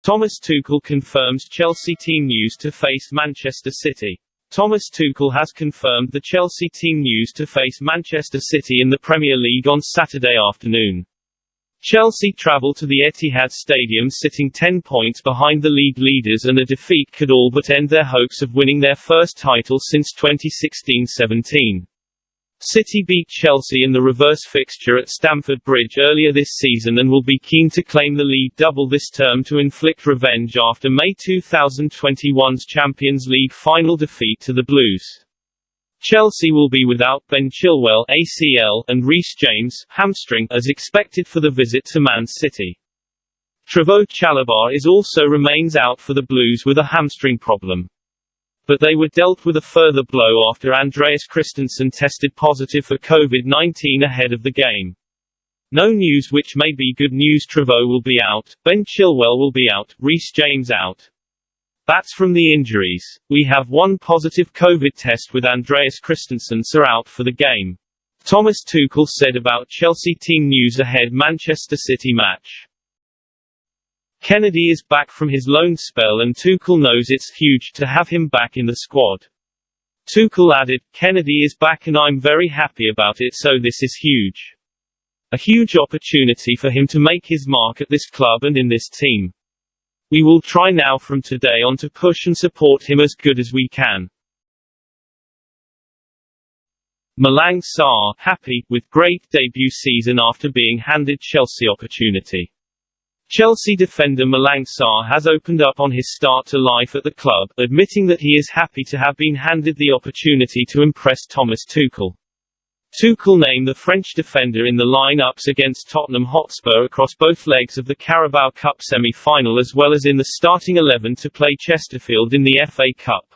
Thomas Tuchel confirms Chelsea team news to face Manchester City. Thomas Tuchel has confirmed the Chelsea team news to face Manchester City in the Premier League on Saturday afternoon. Chelsea travel to the Etihad Stadium sitting 10 points behind the league leaders, and a defeat could all but end their hopes of winning their first title since 2016-17. City beat Chelsea in the reverse fixture at Stamford Bridge earlier this season and will be keen to claim the league double this term to inflict revenge after May 2021's Champions League final defeat to the Blues. Chelsea will be without Ben Chilwell (ACL) and Reece James (hamstring) as expected for the visit to Man City. Trevoh Chalobah also remains out for the Blues with a hamstring problem. But they were dealt with a further blow after Andreas Christensen tested positive for COVID-19 ahead of the game. No news, which may be good news. Trevoh will be out, Ben Chilwell will be out, Reece James out. That's from the injuries. We have one positive COVID test with Andreas Christensen out for the game. Thomas Tuchel said about Chelsea team news ahead Manchester City match. Kennedy is back from his loan spell and Tuchel knows it's huge to have him back in the squad. Tuchel added, "Kennedy is back and I'm very happy about it, so this is huge. A huge opportunity for him to make his mark at this club and in this team. We will try now from today on to push and support him as good as we can." Malang Sarr, happy, with great debut season after being handed Chelsea opportunity. Chelsea defender Malang Sarr has opened up on his start to life at the club, admitting that he is happy to have been handed the opportunity to impress Thomas Tuchel. Tuchel named the French defender in the line-ups against Tottenham Hotspur across both legs of the Carabao Cup semi-final as well as in the starting 11 to play Chesterfield in the FA Cup.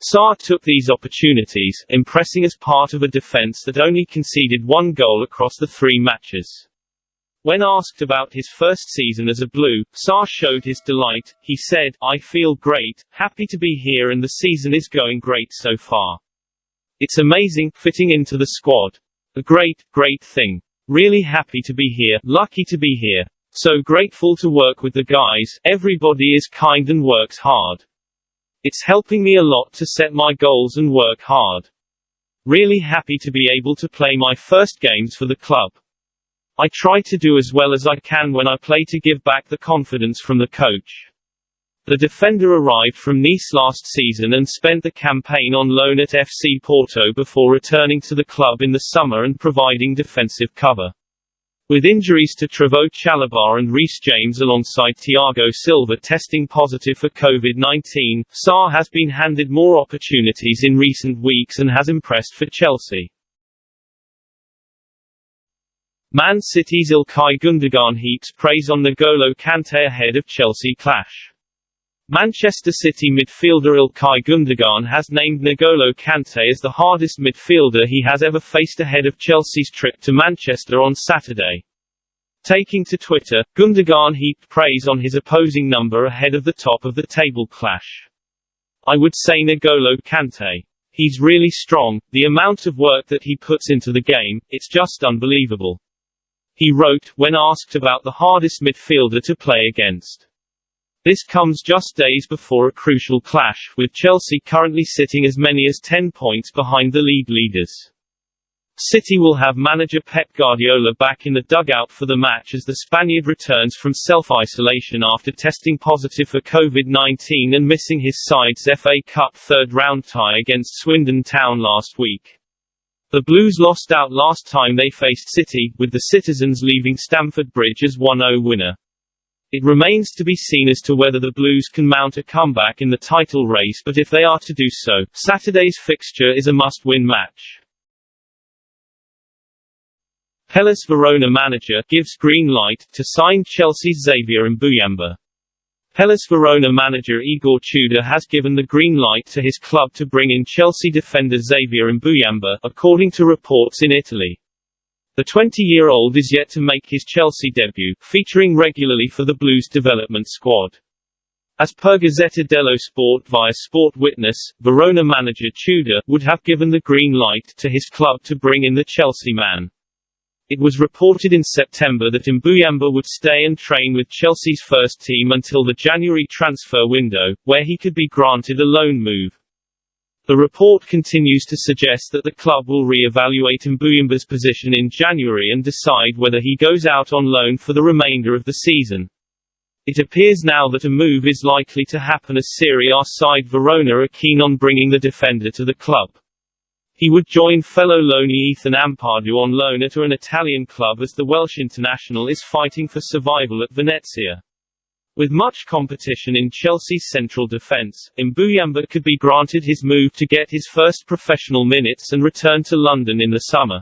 Sarr took these opportunities, impressing as part of a defence that only conceded one goal across the 3 matches. When asked about his first season as a Blue, Sarr showed his delight. He said, "I feel great, happy to be here and the season is going great so far. It's amazing, fitting into the squad. A great thing. Really happy to be here, lucky to be here. So grateful to work with the guys, everybody is kind and works hard. It's helping me a lot to set my goals and work hard. Really happy to be able to play my first games for the club. I try to do as well as I can when I play to give back the confidence from the coach." The defender arrived from Nice last season and spent the campaign on loan at FC Porto before returning to the club in the summer and providing defensive cover. With injuries to Trevoh Chalobah and Reece James alongside Thiago Silva testing positive for COVID-19, Sarr has been handed more opportunities in recent weeks and has impressed for Chelsea. Man City's Ilkay Gundogan heaps praise on N'Golo Kante ahead of Chelsea clash. Manchester City midfielder Ilkay Gundogan has named N'Golo Kante as the hardest midfielder he has ever faced ahead of Chelsea's trip to Manchester on Saturday. Taking to Twitter, Gundogan heaped praise on his opposing number ahead of the top of the table clash. "I would say N'Golo Kante. He's really strong, the amount of work that he puts into the game, it's just unbelievable," he wrote, when asked about the hardest midfielder to play against. This comes just days before a crucial clash, with Chelsea currently sitting as many as 10 points behind the league leaders. City will have manager Pep Guardiola back in the dugout for the match as the Spaniard returns from self-isolation after testing positive for COVID-19 and missing his side's FA Cup third-round tie against Swindon Town last week. The Blues lost out last time they faced City, with the citizens leaving Stamford Bridge as 1-0 winner. It remains to be seen as to whether the Blues can mount a comeback in the title race, but if they are to do so, Saturday's fixture is a must-win match. Hellas Verona manager gives green light to sign Chelsea's Xavier Mbuyamba. Hellas Verona manager Igor Tudor has given the green light to his club to bring in Chelsea defender Xavier Mbuyamba, according to reports in Italy. The 20-year-old is yet to make his Chelsea debut, featuring regularly for the Blues development squad. As per Gazzetta dello Sport via Sport Witness, Verona manager Tudor would have given the green light to his club to bring in the Chelsea man. It was reported in September that Mbuyamba would stay and train with Chelsea's first team until the January transfer window, where he could be granted a loan move. The report continues to suggest that the club will re-evaluate Mbuyamba's position in January and decide whether he goes out on loan for the remainder of the season. It appears now that a move is likely to happen as Serie A side Verona are keen on bringing the defender to the club. He would join fellow loanee Ethan Ampadu on loan at an Italian club as the Welsh international is fighting for survival at Venezia. With much competition in Chelsea's central defence, Mbuyamba could be granted his move to get his first professional minutes and return to London in the summer.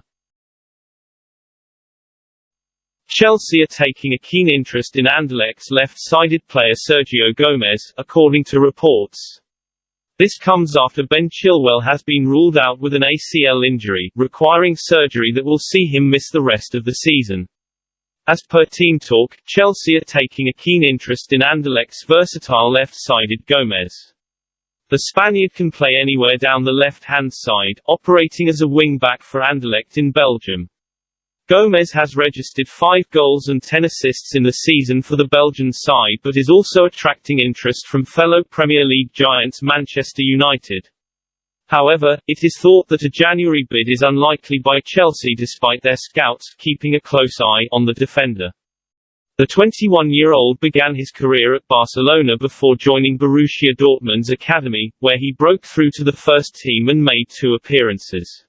Chelsea are taking a keen interest in Anderlecht's left-sided player Sergio Gomez, according to reports. This comes after Ben Chilwell has been ruled out with an ACL injury, requiring surgery that will see him miss the rest of the season. As per Team Talk, Chelsea are taking a keen interest in Anderlecht's versatile left-sided Gomez. The Spaniard can play anywhere down the left-hand side, operating as a wing-back for Anderlecht in Belgium. Gomez has registered 5 goals and 10 assists in the season for the Belgian side but is also attracting interest from fellow Premier League giants Manchester United. However, it is thought that a January bid is unlikely by Chelsea despite their scouts keeping a close eye on the defender. The 21-year-old began his career at Barcelona before joining Borussia Dortmund's academy, where he broke through to the first team and made 2 appearances.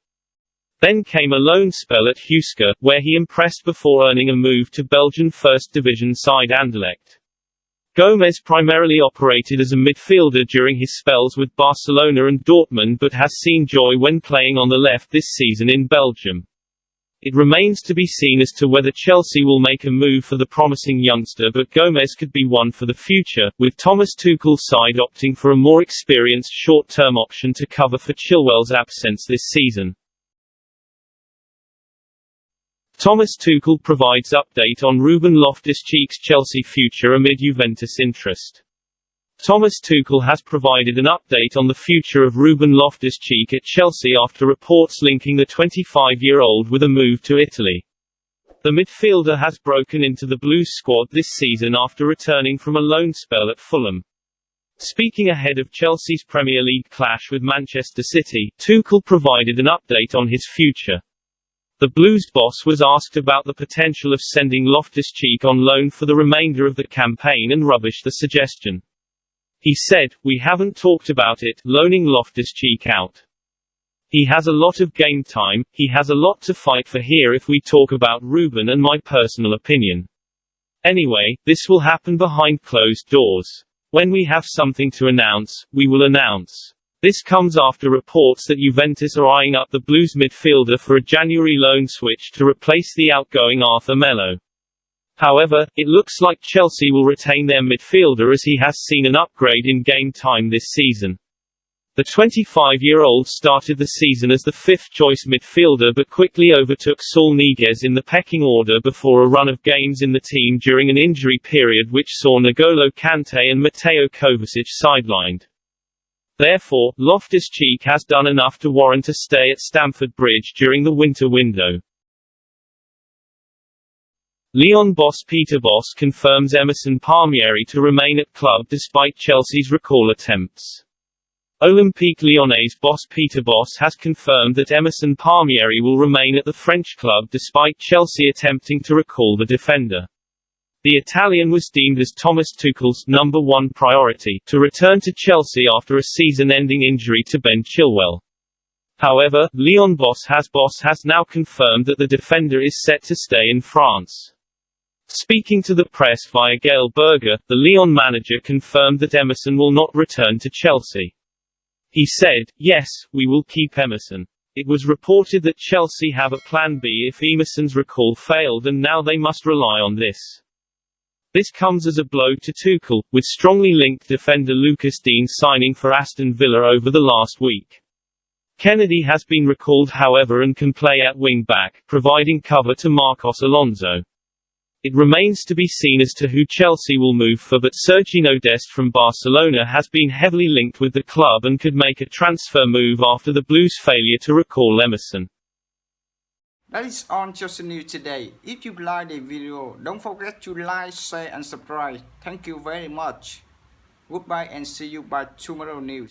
Then came a loan spell at Huesca, where he impressed before earning a move to Belgian First Division side Anderlecht. Gomez primarily operated as a midfielder during his spells with Barcelona and Dortmund but has seen joy when playing on the left this season in Belgium. It remains to be seen as to whether Chelsea will make a move for the promising youngster, but Gomez could be one for the future, with Thomas Tuchel's side opting for a more experienced short-term option to cover for Chilwell's absence this season. Thomas Tuchel provides update on RubenLoftusCheeks Chelsea future amid Juventus interest. Thomas Tuchel has provided an update on the future of Ruben Loftus-Cheek at Chelsea after reports linking the 25-year-old with a move to Italy. The midfielder has broken into the Blues squad this season after returning from a loan spell at Fulham. Speaking ahead of Chelsea's Premier League clash with Manchester City, Tuchel provided an update on his future. The Blues boss was asked about the potential of sending Loftus-Cheek on loan for the remainder of the campaign and rubbished the suggestion. He said, "We haven't talked about it, loaning Loftus-Cheek out. He has a lot of game time, he has a lot to fight for here if we talk about Ruben and my personal opinion. Anyway, this will happen behind closed doors. When we have something to announce, we will announce." This comes after reports that Juventus are eyeing up the Blues midfielder for a January loan switch to replace the outgoing Arthur Melo. However, it looks like Chelsea will retain their midfielder as he has seen an upgrade in game time this season. The 25-year-old started the season as the 5th-choice midfielder but quickly overtook Saul Niguez in the pecking order before a run of games in the team during an injury period which saw N'Golo Kante and Mateo Kovacic sidelined. Therefore, Loftus-Cheek has done enough to warrant a stay at Stamford Bridge during the winter window. Lyon boss Peter Bosz confirms Emerson Palmieri to remain at club despite Chelsea's recall attempts. Olympique Lyonnais boss Peter Bosz has confirmed that Emerson Palmieri will remain at the French club despite Chelsea attempting to recall the defender. The Italian was deemed as Thomas Tuchel's number 1 priority to return to Chelsea after a season-ending injury to Ben Chilwell. However, Lyon boss has now confirmed that the defender is set to stay in France. Speaking to the press via Gael Berger, the Lyon manager confirmed that Emerson will not return to Chelsea. He said, "Yes, we will keep Emerson. It was reported that Chelsea have a plan B if Emerson's recall failed and now they must rely on this." This comes as a blow to Tuchel, with strongly linked defender Lucas Digne signing for Aston Villa over the last week. Kennedy has been recalled however and can play at wing-back, providing cover to Marcos Alonso. It remains to be seen as to who Chelsea will move for, but Sergio Dest from Barcelona has been heavily linked with the club and could make a transfer move after the Blues' failure to recall Emerson. That is on Chelsea News today. If you like the video, don't forget to like, share and subscribe. Thank you very much. Goodbye and see you by tomorrow news.